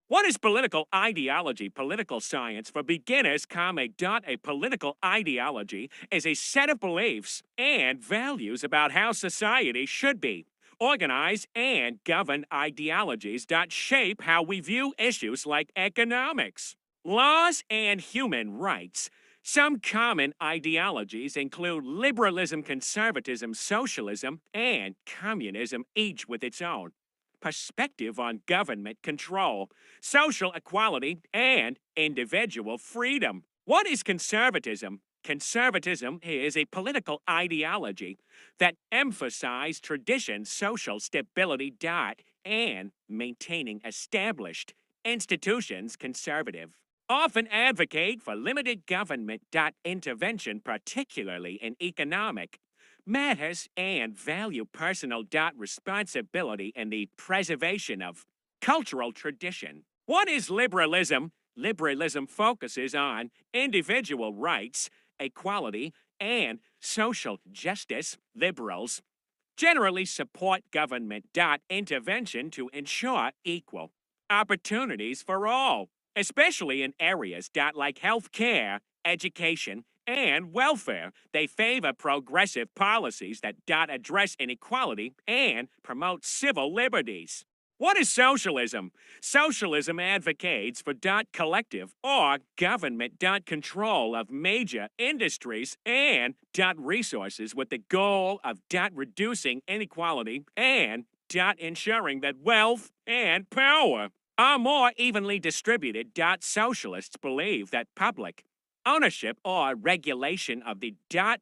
What is political ideology? Political science for beginners, a political ideology is a set of beliefs and values about how society should be. Organized and govern ideologies that shape how we view issues like economics, laws, and human rights. Some common ideologies include liberalism, conservatism, socialism, and communism, each with its own perspective on government control, social equality, and individual freedom. What is conservatism? Conservatism is a political ideology that emphasizes tradition, social stability, and maintaining established institutions conservative. Often advocate for limited government intervention, particularly in economic matters, and value personal responsibility and the preservation of cultural tradition. What is liberalism? Liberalism focuses on individual rights, equality, and social justice. Liberals generally support government intervention to ensure equal opportunities for all, especially in areas like health care, education, and welfare. They favor progressive policies that address inequality and promote civil liberties. What is socialism? Socialism advocates for collective or government control of major industries and resources with the goal of reducing inequality and ensuring that wealth and power are more evenly distributed. Socialists believe that public ownership or regulation of the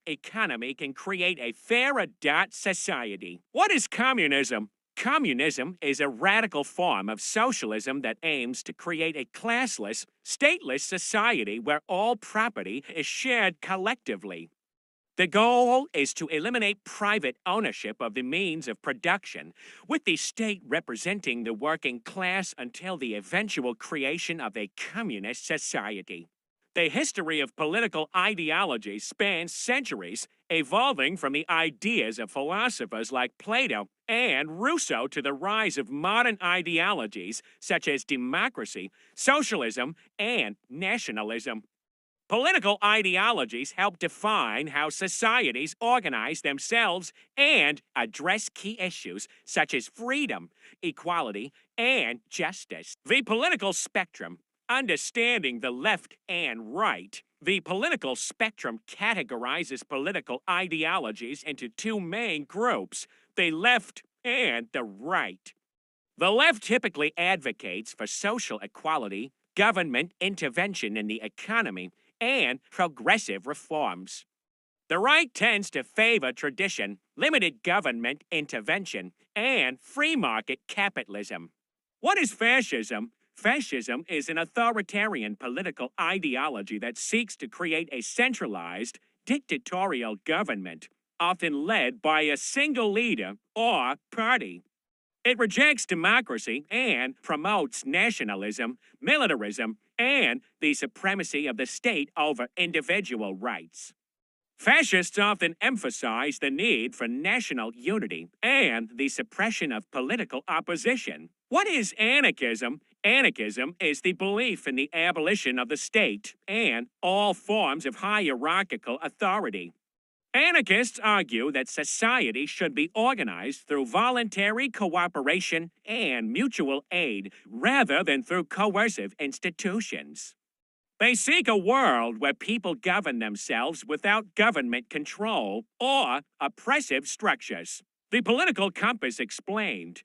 economy can create a fairer society. What is communism? Communism is a radical form of socialism that aims to create a classless, stateless society where all property is shared collectively. The goal is to eliminate private ownership of the means of production, with the state representing the working class until the eventual creation of a communist society. The history of political ideology spans centuries, evolving from the ideas of philosophers like Plato and Rousseau to the rise of modern ideologies such as democracy, socialism, and nationalism. Political ideologies help define how societies organize themselves and address key issues such as freedom, equality, and justice. The political spectrum, understanding the left and right. The political spectrum categorizes political ideologies into two main groups, the left and the right. The left typically advocates for social equality, government intervention in the economy, and progressive reforms. The right tends to favor tradition, limited government intervention, and free market capitalism. What is fascism? Fascism is an authoritarian political ideology that seeks to create a centralized, dictatorial government, often led by a single leader or party. It rejects democracy and promotes nationalism, militarism, and the supremacy of the state over individual rights. Fascists often emphasize the need for national unity and the suppression of political opposition. What is anarchism? Anarchism is the belief in the abolition of the state and all forms of hierarchical authority. Anarchists argue that society should be organized through voluntary cooperation and mutual aid rather than through coercive institutions. They seek a world where people govern themselves without government control or oppressive structures. The political compass explained.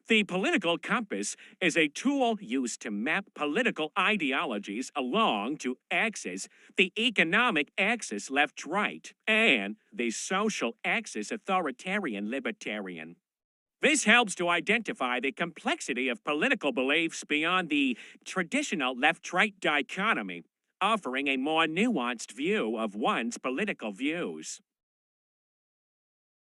The political compass is a tool used to map political ideologies along two axes, the economic axis left-right and the social axis authoritarian-libertarian. This helps to identify the complexity of political beliefs beyond the traditional left-right dichotomy, offering a more nuanced view of one's political views.